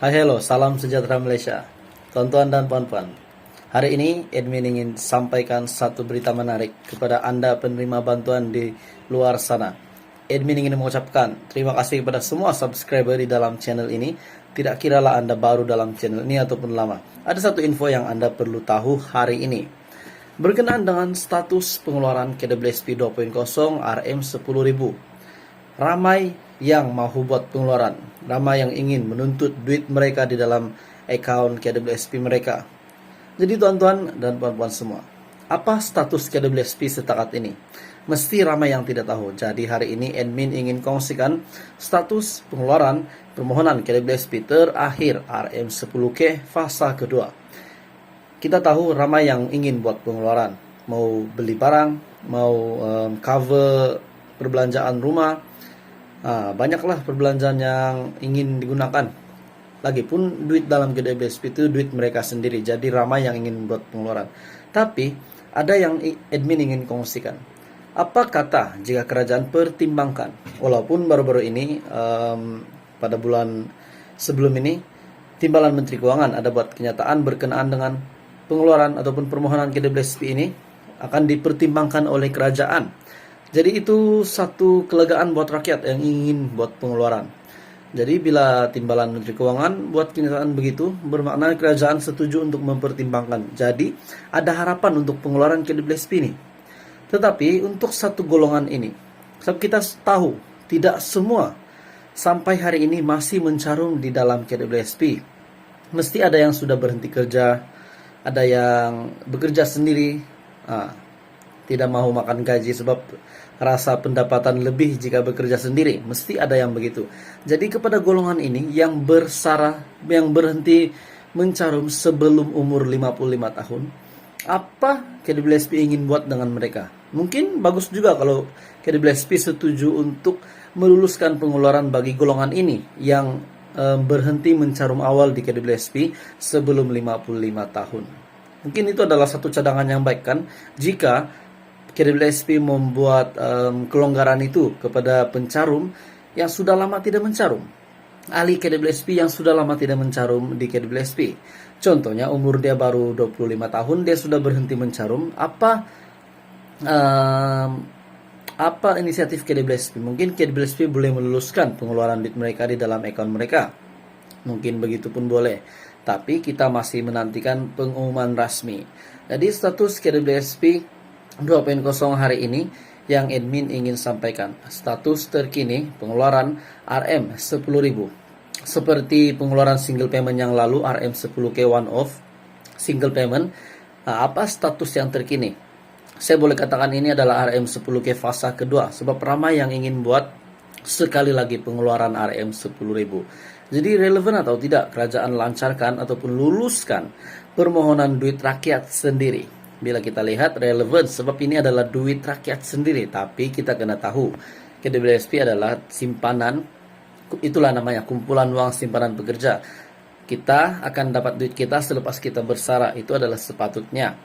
Hai hello, salam sejahtera Malaysia. Tuan-tuan dan puan-puan, hari ini admin ingin sampaikan satu berita menarik kepada Anda penerima bantuan di luar sana. Admin ingin mengucapkan terima kasih kepada semua subscriber di dalam channel ini. Tidak kiralah Anda baru dalam channel ini ataupun lama. Ada satu info yang Anda perlu tahu hari ini. Berkenaan dengan status pengeluaran KWSP 2.0 RM 10.000. Ramai yang mau buat pengeluaran, ramai yang ingin menuntut duit mereka di dalam account KWSP mereka. Jadi tuan-tuan dan puan-puan semua, apa status KWSP setakat ini? Mesti ramai yang tidak tahu. Jadi hari ini admin ingin kongsikan status pengeluaran permohonan KWSP terakhir RM10K fasa kedua. Kita tahu ramai yang ingin buat pengeluaran, mau beli barang, mau cover perbelanjaan rumah. Banyaklah perbelanjaan yang ingin digunakan. Lagipun duit dalam KWSP itu duit mereka sendiri. Jadi ramai yang ingin buat pengeluaran. Tapi ada yang admin ingin kongsikan. Apa kata jika kerajaan pertimbangkan, walaupun baru-baru ini pada bulan sebelum ini Timbalan Menteri Keuangan ada buat kenyataan berkenaan dengan pengeluaran ataupun permohonan KWSP ini akan dipertimbangkan oleh kerajaan. Jadi itu satu kelegaan buat rakyat yang ingin buat pengeluaran. Jadi bila Timbalan Menteri Keuangan buat kenyataan begitu, bermakna kerajaan setuju untuk mempertimbangkan. Jadi ada harapan untuk pengeluaran KWSP ini. Tetapi untuk satu golongan ini, sebab kita tahu tidak semua sampai hari ini masih mencarung di dalam KWSP. Mesti ada yang sudah berhenti kerja, ada yang bekerja sendiri, tidak mau makan gaji sebab rasa pendapatan lebih jika bekerja sendiri. Mesti ada yang begitu. Jadi kepada golongan ini yang berhenti mencarum sebelum umur 55 tahun, apa KWSP ingin buat dengan mereka? Mungkin bagus juga kalau KWSP setuju untuk meluluskan pengeluaran bagi golongan ini yang berhenti mencarum awal di KWSP sebelum 55 tahun. Mungkin itu adalah satu cadangan yang baik kan, jika KWSP membuat kelonggaran itu kepada pencarum yang sudah lama tidak mencarum. Ahli KWSP yang sudah lama tidak mencarum di KWSP. Contohnya umur dia baru 25 tahun, dia sudah berhenti mencarum. Apa inisiatif KWSP? Mungkin KWSP boleh meluluskan pengeluaran duit mereka di dalam akun mereka. Mungkin begitu pun boleh. Tapi kita masih menantikan pengumuman rasmi. Jadi status KWSP 2.0 hari ini yang admin ingin sampaikan. Status terkini pengeluaran RM 10.000. Seperti pengeluaran single payment yang lalu RM10K one off single payment. Apa status yang terkini? Saya boleh katakan ini adalah RM10K fasa kedua, sebab ramai yang ingin buat sekali lagi pengeluaran RM10.000. Jadi relevan atau tidak kerajaan lancarkan ataupun luluskan permohonan duit rakyat sendiri? Bila kita lihat relevan, sebab ini adalah duit rakyat sendiri. Tapi kita kena tahu KWSP adalah simpanan, itulah namanya kumpulan uang simpanan pekerja. Kita akan dapat duit kita selepas kita bersara, itu adalah sepatutnya.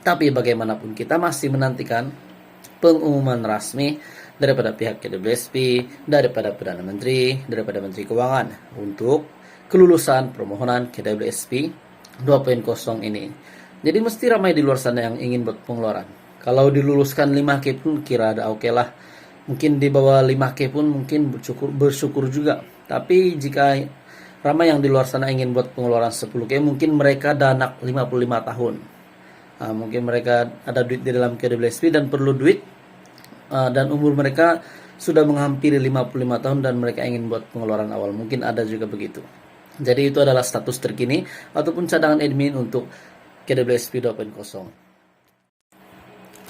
Tapi bagaimanapun kita masih menantikan pengumuman rasmi daripada pihak KWSP, daripada Perdana Menteri, daripada Menteri Keuangan untuk kelulusan permohonan KWSP 2.0 ini. Jadi mesti ramai di luar sana yang ingin buat pengeluaran. Kalau diluluskan 5K pun kira ada oke lah. Mungkin di bawah 5K pun mungkin bersyukur juga. Tapi jika ramai yang di luar sana ingin buat pengeluaran 10K, mungkin mereka dah anak 55 tahun. Mungkin mereka ada duit di dalam KWSP dan perlu duit. Dan umur mereka sudah menghampiri 55 tahun dan mereka ingin buat pengeluaran awal. Mungkin ada juga begitu. Jadi itu adalah status terkini ataupun cadangan admin untuk KWSP 2.0.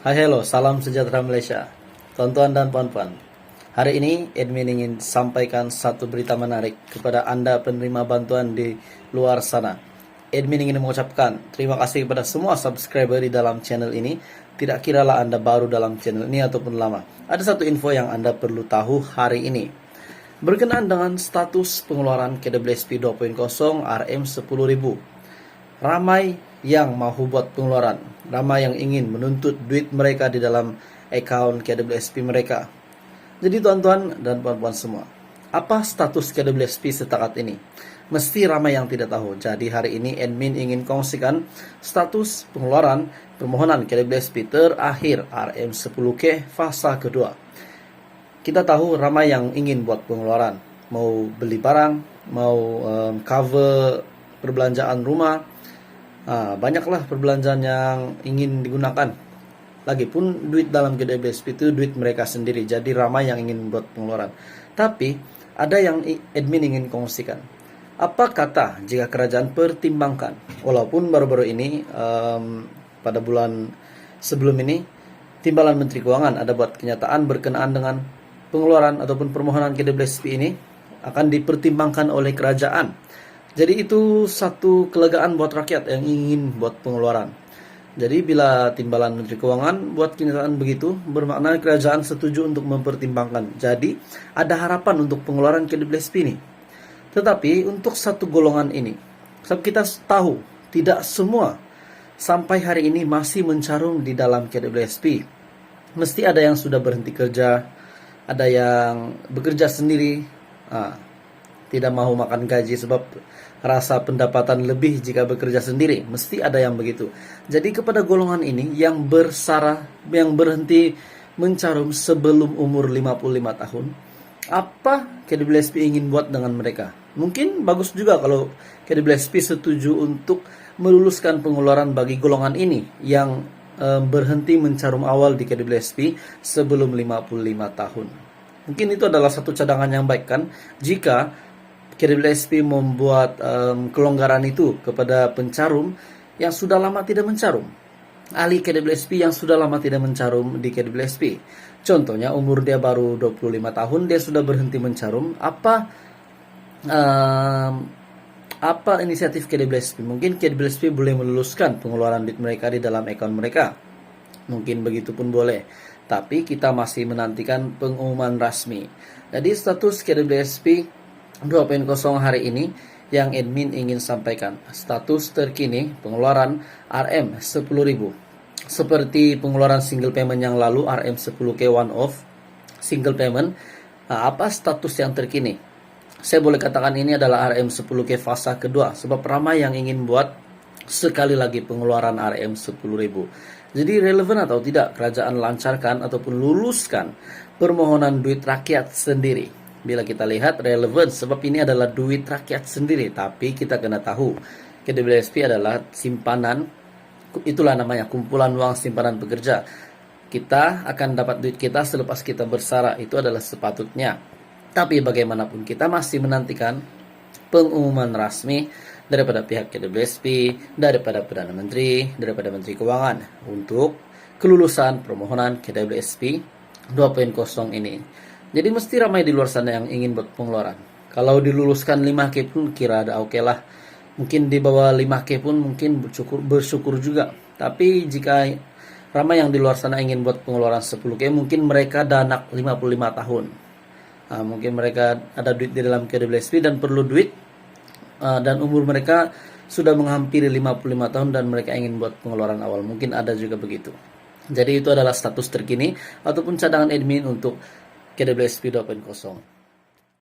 Hai hello, salam sejahtera Malaysia. Tuan-tuan dan puan-puan, hari ini admin ingin sampaikan satu berita menarik kepada Anda penerima bantuan di luar sana. Admin ingin mengucapkan terima kasih kepada semua subscriber di dalam channel ini. Tidak kiralah Anda baru dalam channel ini ataupun lama. Ada satu info yang Anda perlu tahu hari ini. Berkenaan dengan status pengeluaran KWSP 2.0 RM 10.000. Ramai yang mau buat pengeluaran, ramai yang ingin menuntut duit mereka di dalam account KWSP mereka. Jadi tuan-tuan dan puan-puan semua, Apa status KWSP setakat ini? Mesti ramai yang tidak tahu. Jadi hari ini admin ingin kongsikan status pengeluaran permohonan KWSP terakhir RM10K fasa kedua. Kita tahu ramai yang ingin buat pengeluaran, mau beli barang, mau cover perbelanjaan rumah, banyaklah perbelanjaan yang ingin digunakan. Lagipun duit dalam KWSP itu duit mereka sendiri, jadi ramai yang ingin buat pengeluaran. Tapi ada yang admin ingin kongsikan. Apa kata jika kerajaan pertimbangkan, walaupun baru-baru ini pada bulan sebelum ini Timbalan Menteri Keuangan ada buat kenyataan berkenaan dengan pengeluaran ataupun permohonan KWSP ini akan dipertimbangkan oleh kerajaan. Jadi itu satu kelegaan buat rakyat yang ingin buat pengeluaran. Jadi bila Timbalan Menteri Keuangan buat kenyataan begitu, bermakna kerajaan setuju untuk mempertimbangkan. Jadi ada harapan untuk pengeluaran KWSP ini. Tetapi untuk satu golongan ini, sebab kita tahu tidak semua sampai hari ini masih mencarung di dalam KWSP. Mesti ada yang sudah berhenti kerja, ada yang bekerja sendiri, tidak mau makan gaji sebab rasa pendapatan lebih jika bekerja sendiri. Mesti ada yang begitu. Jadi kepada golongan ini yang berhenti mencarum sebelum umur 55 tahun, apa KWSP ingin buat dengan mereka? Mungkin bagus juga kalau KWSP setuju untuk meluluskan pengeluaran bagi golongan ini yang berhenti mencarum awal di KWSP sebelum 55 tahun. Mungkin itu adalah satu cadangan yang baik kan, jika KWSP membuat kelonggaran itu kepada pencarum yang sudah lama tidak mencarum. Ahli KWSP yang sudah lama tidak mencarum di KWSP. Contohnya umur dia baru 25 tahun, dia sudah berhenti mencarum. Apa inisiatif KWSP? Mungkin KWSP boleh meluluskan pengeluaran duit mereka di dalam akun mereka. Mungkin begitu pun boleh. Tapi kita masih menantikan pengumuman rasmi. Jadi status KWSP 2.0 hari ini yang admin ingin sampaikan. Status terkini pengeluaran RM 10.000. Seperti pengeluaran single payment yang lalu RM10K one off single payment. Apa status yang terkini? Saya boleh katakan ini adalah RM10K fasa kedua, sebab ramai yang ingin buat sekali lagi pengeluaran RM10.000. Jadi relevan atau tidak kerajaan lancarkan ataupun luluskan permohonan duit rakyat sendiri? Bila kita lihat relevan, sebab ini adalah duit rakyat sendiri. Tapi kita kena tahu KWSP adalah simpanan, itulah namanya kumpulan uang simpanan pekerja. Kita akan dapat duit kita selepas kita bersara, itu adalah sepatutnya. Tapi bagaimanapun kita masih menantikan pengumuman rasmi daripada pihak KWSP, daripada Perdana Menteri, daripada Menteri Keuangan untuk kelulusan permohonan KWSP 2.0 ini. Jadi mesti ramai di luar sana yang ingin buat pengeluaran. Kalau diluluskan 5K pun kira ada oke lah. Mungkin di bawah 5K pun mungkin bersyukur juga. Tapi jika ramai yang di luar sana ingin buat pengeluaran 10K, mungkin mereka dah anak 55 tahun. Mungkin mereka ada duit di dalam KWSP dan perlu duit, dan umur mereka sudah menghampiri 55 tahun dan mereka ingin buat pengeluaran awal. Mungkin ada juga begitu. Jadi itu adalah status terkini ataupun cadangan admin untuk KWSP 2.0.